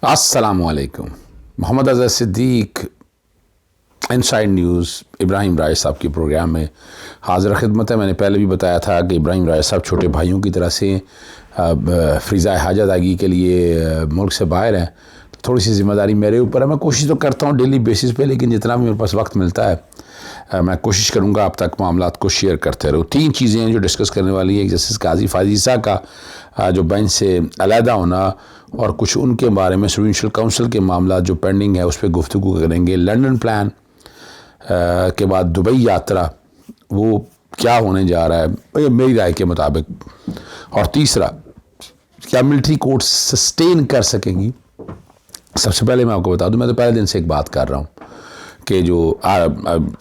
अस्सलामुअलैकुम। Mohammad Azhar Siddique inside news Ibrahim राय साहब के प्रोग्राम में हाज़िर खिदमत है। मैंने पहले भी बताया था कि इब्राहिम राय साहब छोटे भाइयों की तरह से फ़रीज़ा हाजत अदायगी के लिए मुल्क से बाहर हैं, तो थोड़ी सी ज़िम्मेदारी मेरे ऊपर है। मैं कोशिश तो करता हूँ डेली बेसिस पे, लेकिन जितना भी मेरे पास वक्त मिलता है मैं कोशिश करूँगा आप तक मामलात को शेयर करते रहूँ। 3 चीज़ें हैं जो डिस्कस करने वाली है। जस्टिस काजी फायज़ ईसा का जो बेंच से अलहदा होना और कुछ उनके बारे में प्रेसिडेंशियल काउंसिल के मामला जो पेंडिंग है उस पर गुफ्तगू करेंगे। लंदन प्लान के बाद दुबई यात्रा वो क्या होने जा रहा है मेरी राय के मुताबिक, और तीसरा क्या मिलिट्री कोर्ट सस्टेन कर सकेंगी। सबसे पहले मैं आपको बता दूं, मैं तो पहले दिन से एक बात कर रहा हूँ कि जो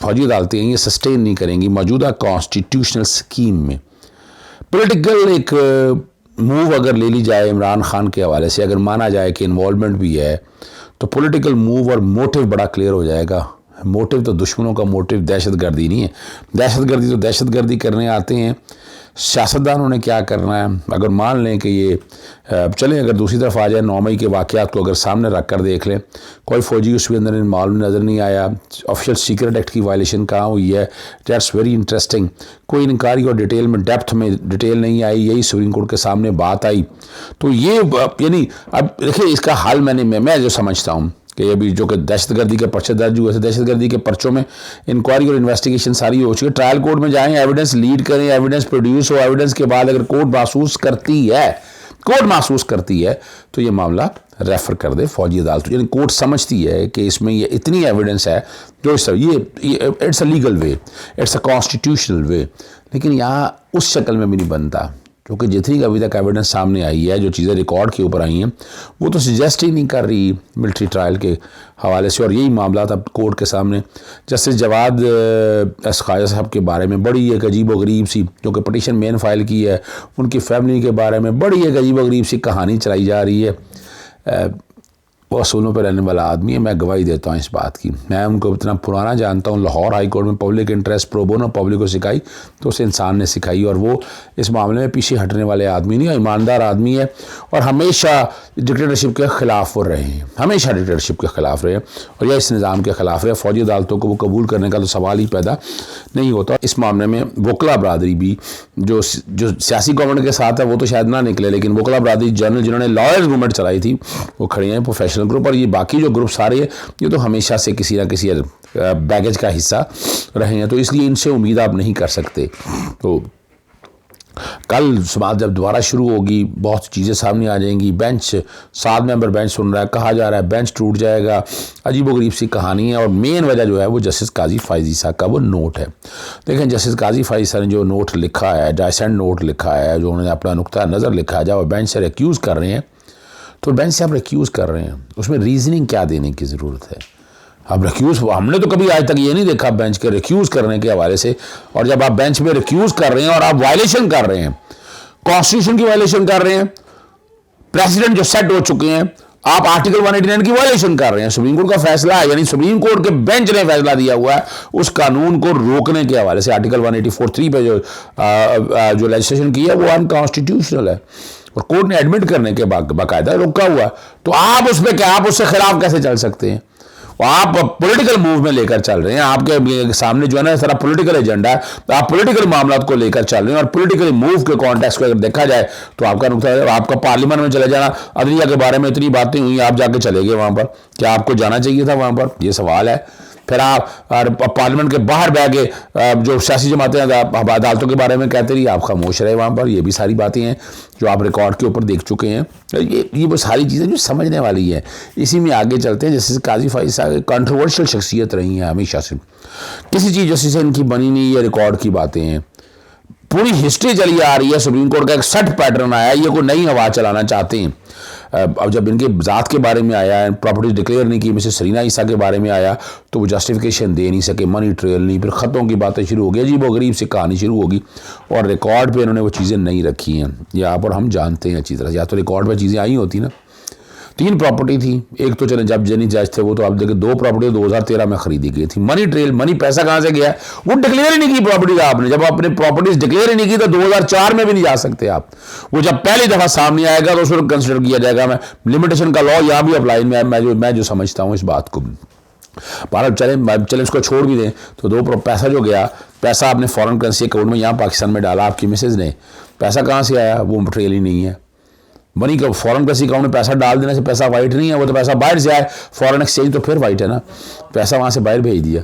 फौजी अदालतें हैं ये सस्टेन नहीं करेंगी मौजूदा कॉन्स्टिट्यूशनल स्कीम में। पॉलिटिकल एक मूव अगर ले ली जाए इमरान खान के हवाले से, अगर माना जाए कि इन्वॉल्वमेंट भी है, तो पॉलिटिकल मूव और मोटिव बड़ा क्लियर हो जाएगा। मोटिव तो दुश्मनों का मोटिव दहशतगर्दी नहीं है। दहशतगर्दी तो दहशतगर्दी करने आते हैं, सियासतदानों ने क्या करना है। अगर मान लें कि ये चलें, अगर दूसरी तरफ आ जाए 9 मई के वाक़यात को अगर सामने रख कर देख लें, कोई फ़ौजी उसके अंदर इन्वॉल्व नज़र नहीं आया। ऑफिशियल सीक्रेट एक्ट की वायलेशन कहाँ हुई है, दैट्स वेरी इंटरेस्टिंग। कोई इंक्वायरी और डिटेल में डेप्थ में डिटेल नहीं आई, यही सुप्रीम कोर्ट के सामने बात आई। तो ये यानी अब देखिए इसका हल मैं जो समझता हूँ कि अभी जो कि दहशतगर्दी के पर्चे दर्ज हुए थे, दहशतगर्दी के पर्चों में इंक्वायरी और इन्वेस्टिगेशन सारी हो चुकी है। ट्रायल कोर्ट में जाएं, एविडेंस लीड करें, एविडेंस प्रोड्यूस हो, एविडेंस के बाद अगर कोर्ट महसूस करती है तो ये मामला रेफर कर दे फौजी अदालत। यानी कोर्ट समझती है कि इसमें ये इतनी एविडेंस है जो ये it's a legal way, it's a constitutional way. लेकिन यहाँ उस शक्ल में भी नहीं बनता, क्योंकि जितनी अभी तक एविडेंस सामने आई है, जो चीज़ें रिकॉर्ड के ऊपर आई हैं, वो तो सजेस्ट ही नहीं कर रही मिलिट्री ट्रायल के हवाले से। और यही मामला अब कोर्ट के सामने जस्टिस जवाद एस ख्वाजा साहब के बारे में बड़ी एक अजीब व गरीब सी, जो कि पटिशन मेन फाइल की है, उनकी फैमिली के बारे में बड़ी एक अजीब व गरीब सी कहानी चलाई जा रही है। वो असूलों पर रहने वाला आदमी है, मैं गवाही देता हूँ इस बात की। मैं उनको इतना पुराना जानता हूँ। लाहौर हाई कोर्ट में public interest pro bono public को सिखाई तो उस इंसान ने सिखाई, और वो इस मामले में पीछे हटने वाले आदमी नहीं, ईमानदार आदमी है। और हमेशा डिक्टेटरशिप के ख़िलाफ़ वो रहे हैं, हमेशा डिक्टेटरशिप के ख़िलाफ़ रहे हैं, और यह इस निज़ाम के ख़िलाफ़ रहे। फ़ौजी अदालतों को वो कबूल करने का तो सवाल ही पैदा नहीं होता। इस मामले में वकला बरादरी भी जो सियासी गवर्नमेंट के साथ है वो तो शायद ना निकले, लेकिन वकला बरादरी जर्नल जिन्होंने लॉयर्स मूवमेंट चलाई थी वो खड़े हैं, प्रोफेशनल ग्रुप। और ये बाकी जो ग्रुप सारे हैं ये तो हमेशा से किसी ना किसी बैगेज का हिस्सा रहे हैं, तो इसलिए इनसे उम्मीद आप नहीं कर सकते। तो कल समाज जब दोबारा शुरू होगी बहुत चीज़ें सामने आ जाएंगी। बेंच 7 मेंबर बेंच सुन रहा है, कहा जा रहा है बेंच टूट जाएगा, अजीबोगरीब सी कहानी है। और मेन वजह जो है वो जस्टिस काजी फायज़ ईसा का वो नोट है। देखें जस्टिस काजी फायज़ ईसा ने जो नोट लिखा है, डायसेंट नोट लिखा है, जो उन्होंने अपना नुक्ता नज़र लिखा है, जब वो बेंच से रिक्यूज़ कर रहे हैं, तो बेंच से आप रिक्यूज़ कर रहे हैं, उसमें रीजनिंग क्या देने की ज़रूरत है। अब रिक्यूज़ हमने तो कभी आज तक ये नहीं देखा बेंच के रिक्यूज़ करने के हवाले से। और जब आप बेंच में रिक्यूज़ कर रहे हैं और आप वायलेशन कर रहे हैं, कॉन्स्टिट्यूशन की वायलेशन कर रहे हैं, प्रेसिडेंट जो सेट हो चुके हैं, आप आर्टिकल 189 की वायलेशन कर रहे हैं। सुप्रीम कोर्ट का फैसला है, यानी सुप्रीम कोर्ट के बेंच ने फैसला दिया हुआ है उस कानून को रोकने के हवाले से। आर्टिकल 184(3) पे जो लेजिस्लेशन की है वो अनकॉन्स्टिट्यूशनल है, और कोर्ट ने एडमिट करने के बाकायदा रोका हुआ। तो आप उसमें क्या, आप उससे खिलाफ कैसे चल सकते हैं? आप पॉलिटिकल मूव में लेकर चल रहे हैं, आपके सामने जो है ना सारा पॉलिटिकल एजेंडा है, तो आप पॉलिटिकल मामलात को लेकर चल रहे हैं। और पॉलिटिकल मूव के कॉन्टेक्स्ट को अगर देखा जाए तो आपका नुकसान, आपका पार्लियामेंट में चले जाना, अदलिया के बारे में इतनी बातें हुई, आप जाके चले गए वहाँ पर, क्या आपको जाना चाहिए था वहाँ पर? ये सवाल है। फिर आप पार्लियामेंट के बाहर बह के जो सियासी जमातें अदालतों के बारे में कहते रही, आप खामोश रहे वहाँ पर। ये भी सारी बातें हैं जो आप रिकॉर्ड के ऊपर देख चुके हैं। ये वो सारी चीज़ें जो समझने वाली है। इसी में आगे चलते हैं। जैसे काजी फायज़ साहब कंट्रोवर्शियल शख्सियत रही हैं हमेशा से, किसी चीज़ जैसे इनकी बनी नहीं, ये रिकॉर्ड की बातें हैं, पूरी हिस्ट्री चली आ रही है। सुप्रीम कोर्ट का एक सेट पैटर्न आया है, ये कोई नई हवा चलाना चाहते हैं। अब जब इनके ज़ात के बारे में आया, प्रॉपर्टी डिक्लेयर नहीं की, मिसेस सरीना ईसा के बारे में आया, तो वो जस्टिफिकेशन दे नहीं सके, मनी ट्रेल नहीं, फिर ख़तों की बातें शुरू हो गई, अजीब व गरीब से कहानी शुरू होगी, और रिकॉर्ड पे इन्होंने वो चीज़ें नहीं रखी हैं। या पर हम जानते हैं अच्छी तरह से, या तो रिकॉर्ड पे चीज़ें आई होती ना, 3 प्रॉपर्टी थी, एक तो चले जब जनी जज थे वो तो आप देखें 2 प्रॉपर्टी 2013 में खरीदी गई थी। मनी ट्रेल, मनी पैसा कहाँ से गया है, वो डिक्लेयर ही नहीं की प्रॉपर्टी आपने। जब आपने प्रॉपर्टीज डिक्लेयर ही नहीं की तो 2004 में भी नहीं जा सकते आप। वो जब पहली दफा सामने आएगा तो उसको कंसिडर किया जाएगा। मैं लिमिटेशन का लॉ यहाँ भी अप्लाई में मैं जो समझता हूँ इस बात को। भारत चले इसको छोड़ भी दें तो 2 पैसा जो गया, पैसा आपने फॉरेन करेंसी अकाउंट में यहाँ पाकिस्तान में डाला, आपकी मिसेज ने, पैसा कहाँ से आया, वो ट्रेल ही नहीं है। मनी का फॉरेन करेंसी अकाउंट में पैसा डाल देने से पैसा वाइट नहीं है, वो तो पैसा बाहर से आए, फॉरेन एक्सचेंज तो फिर वाइट है ना। पैसा वहाँ से बाहर भेज दिया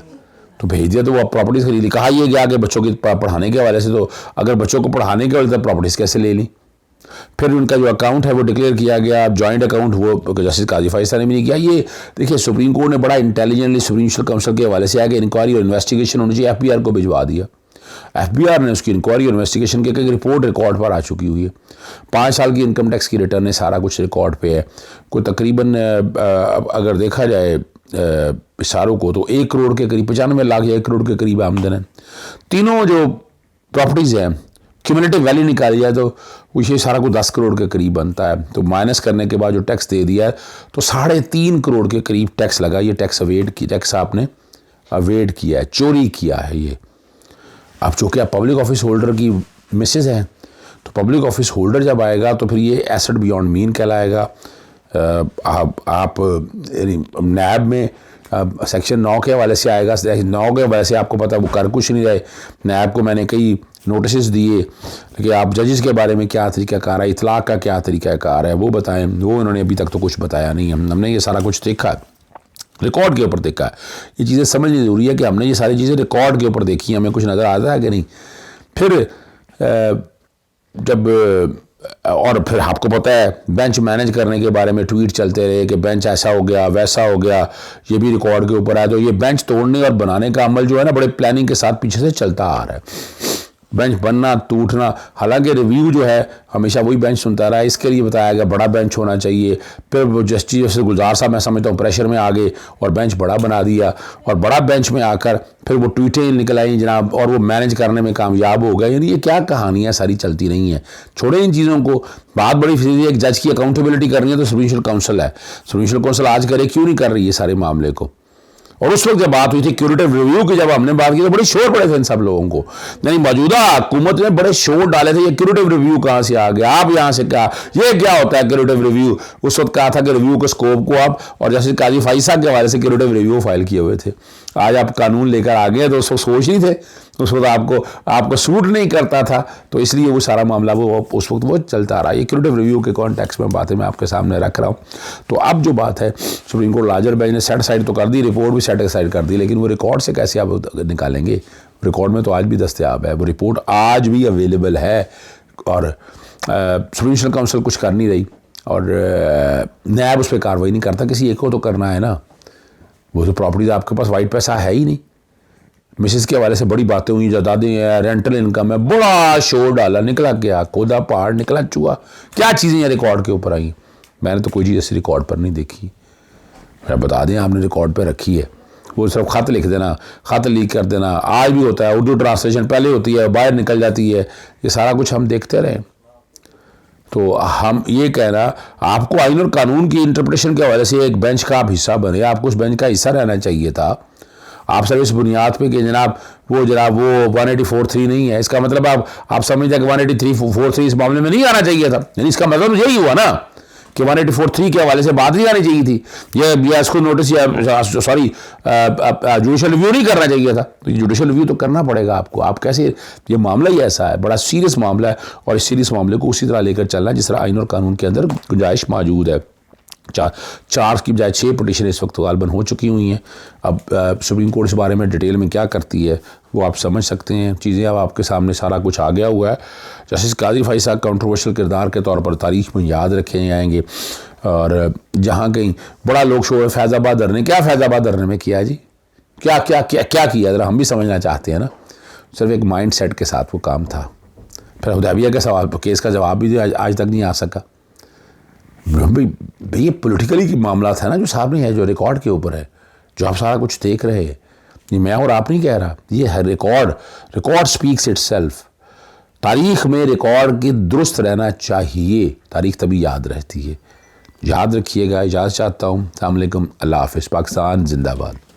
तो वो प्रॉपर्टीज़ खरीदी। कहा ये गया कि बच्चों की पढ़ाने के हवाले से, तो अगर बच्चों को पढ़ाने के हवाले से प्रॉपर्टीज़ कैसे ले ली। फिर उनका जो अकाउंट है वो डिक्लेयर किया गया, जॉइंट अकाउंट, वो जस्टिस काजी फाइज साहब ने भी नहीं किया। ये देखिए सुप्रीम कोर्ट ने बड़ा इंटेलिजेंटली सुप्रीम जुडिशल काउंसिल के हवाले से आगे इंक्वायरी और इन्वेस्टिगेशन होनी चाहिए, FBI को भिजवा दिया। FBI ने उसकी इंक्वायरी और इन्वेस्टिगेशन की एक रिपोर्ट रिकॉर्ड पर आ चुकी हुई है। 5 साल की इनकम टैक्स की रिटर्न है, सारा कुछ रिकॉर्ड पे है। कोई तकरीबन अगर देखा जाए इशारों को तो 1 करोड़ के करीब, 95 लाख या 1 करोड़ के करीब आमदन है। तीनों जो प्रॉपर्टीज़ हैं क्यूमुलेटिव वैल्यू निकाली जाए तो ये सारा कुछ 10 करोड़ के करीब बनता है। तो माइनस करने के बाद जो टैक्स दे दिया है तो 3.5 करोड़ के करीब टैक्स लगा। ये टैक्स आपने अवेड किया है, चोरी किया है ये। अब चूँकि आप पब्लिक ऑफिस होल्डर की मिसेज हैं तो पब्लिक ऑफिस होल्डर जब आएगा तो फिर ये एसेट बियॉन्ड मीन कहलाएगा। आप नैब में सेक्शन 9 के हवाले से आएगा। 9 के हवाले से आपको पता वो कर कुछ नहीं रहे। नैब को मैंने कई नोटिस दिए कि आप जजेस के बारे में क्या तरीक़ाकार है, इतलाक़ का क्या तरीक़ाकार है वो बताएं। वो उन्होंने अभी तक तो कुछ बताया नहीं। हमने ये सारा कुछ देखा है, रिकॉर्ड के ऊपर देखा है। ये चीज़ें समझनी ज़रूरी है कि हमने ये सारी चीज़ें रिकॉर्ड के ऊपर देखी, हमें कुछ नज़र आता है कि नहीं। फिर और फिर आपको पता है बेंच मैनेज करने के बारे में ट्वीट चलते रहे कि बेंच ऐसा हो गया वैसा हो गया, ये भी रिकॉर्ड के ऊपर आया। तो ये बेंच तोड़ने और बनाने का अमल जो है ना बड़े प्लानिंग के साथ पीछे से चलता आ रहा है। बेंच बनना टूटना, हालांकि रिव्यू जो है हमेशा वही बेंच सुनता रहा है। इसके लिए बताया गया बड़ा बेंच होना चाहिए। फिर वो जस्टिस गुलजार साहब मैं समझता हूँ प्रेशर में आ गए और बेंच बड़ा बना दिया, और बड़ा बेंच में आकर फिर वो ट्वीटें निकल आई जनाब, और वो मैनेज करने में कामयाब हो गए। यानी ये क्या कहानियाँ सारी चलती रही हैं। छोड़े इन चीज़ों को। बात बड़ी सीधी है, एक जज की अकाउंटेबिलिटी करनी है तो सुप्रीम जुडिशल काउंसिल है। सुप्रीम जुडिशल काउंसिल आज करे, क्यों नहीं कर रही है सारे मामले को। और उस वक्त जब बात हुई थी क्यूरेटिव रिव्यू की, जब हमने बात की तो बड़े शोर पड़े थे इन सब लोगों को, यानी मौजूदा हुकूमत ने बड़े शोर डाले थे ये क्यूरेटिव रिव्यू कहाँ से आ गया, आप यहाँ से क्या, ये क्या होता है क्यूरेटिव रिव्यू। उस वक्त कहा था कि रिव्यू के स्कोप को आप, और जैसे काजी फाइज साहब के हवाले से क्यूरेटिव रिव्यू फाइल किए हुए थे। आज आप कानून लेकर आ गए तो उसको सोच नहीं थे, उस वक्त आपको सूट नहीं करता था, तो इसलिए वो सारा मामला वो उस वक्त वो चलता रहा। ये क्यूरेटिव रिव्यू के कॉन्टेक्स्ट में बातें मैं आपके सामने रख रहा हूँ। तो अब जो बात है, सुप्रीम कोर्ट लार्जर बेंच ने सेट साइड तो कर दी, रिपोर्ट भी सेट साइड कर दी, लेकिन वो रिकॉर्ड से कैसे आप निकालेंगे। रिकॉर्ड में तो आज भी दस्तयाब है, वो रिपोर्ट आज भी अवेलेबल है, और सुप्रीम जुडिशल काउंसिल कुछ कर नहीं रही, और नैब उस पर कार्रवाई नहीं करता। किसी एक को तो करना है ना। वो तो प्रॉपर्टीज आपके पास वाइट पैसा है ही नहीं। मिसेस के हवाले से बड़ी बातें हुई, जायदादें हैं, रेंटल इनकम है, बड़ा शोर डाला, निकला क्या, खोदा पहाड़ निकला चूहा, क्या चीज़ें रिकॉर्ड के ऊपर आई। मैंने तो कोई चीज़ ऐसी रिकॉर्ड पर नहीं देखी। मैं बता दें आपने रिकॉर्ड पर रखी है, वो सिर्फ ख़त लिख देना, ख़त लीक कर देना, आज भी होता है। उर्दू ट्रांसलेशन पहले होती है, बाहर निकल जाती है, ये सारा कुछ हम देखते रहें। तो हम ये कहना, आपको आइन और कानून की इंटरप्रिटेशन के हवाले से एक बेंच का आप हिस्सा बने, आपको उस बेंच का हिस्सा रहना चाहिए था। आप सिर्फ इस बुनियाद पे कि जनाब वो 184(3) नहीं है, इसका मतलब आप समझते हैं कि 183(4)(3) इस मामले में नहीं आना चाहिए था। यानी इसका मतलब यही हुआ ना कि 184(3) के हवाले से बात नहीं आनी चाहिए थी, या इसको नोटिस या सॉरी जुडिशल रिव्यू नहीं करना चाहिए था। तो जुडिशल रिव्यू तो करना पड़ेगा आपको। आप कैसे, ये मामला ही ऐसा है, बड़ा सीरियस मामला है, और इस सीरियस मामले को उसी तरह लेकर चलना जिस तरह आइन और कानून के अंदर गुंजाइश मौजूद है। 4 की बजाय 6 पटिशन इस वक्त गालबन हो चुकी हुई हैं। अब सुप्रीम कोर्ट इस बारे में डिटेल में क्या करती है वो आप समझ सकते हैं। चीज़ें अब आपके सामने सारा कुछ आ गया हुआ है। जस्टिस काजी फाइज साहब काउंट्रोवर्शियल किरदार के तौर पर तारीख में याद रखे जाएंगे, और जहाँ कहीं बड़ा लोग शोर फैज़ाबाद धरने, क्या फैज़ाबाद धरने में किया जी, क्या क्या क्या क्या किया, ज़रा हम भी समझना चाहते हैं ना। सिर्फ एक माइंड सेट के साथ वो काम था। फिर हुदैबिया के सवाल केस का जवाब भी आज तक नहीं आ सका। भाई ये पॉलिटिकली की मामला था ना जो सामने है, जो रिकॉर्ड के ऊपर है, जो आप सारा कुछ देख रहे हैं। ये मैं और आप नहीं कह रहा, ये है रिकॉर्ड स्पीक्स इटसेल्फ। तारीख में रिकॉर्ड की दुरुस्त रहना चाहिए, तारीख तभी याद रहती है। याद रखिएगा, इजाज़त चाहता हूँ। अस्सलाम वालेकुम, अल्लाह हाफ़िज़। पाकिस्तान जिंदाबाद।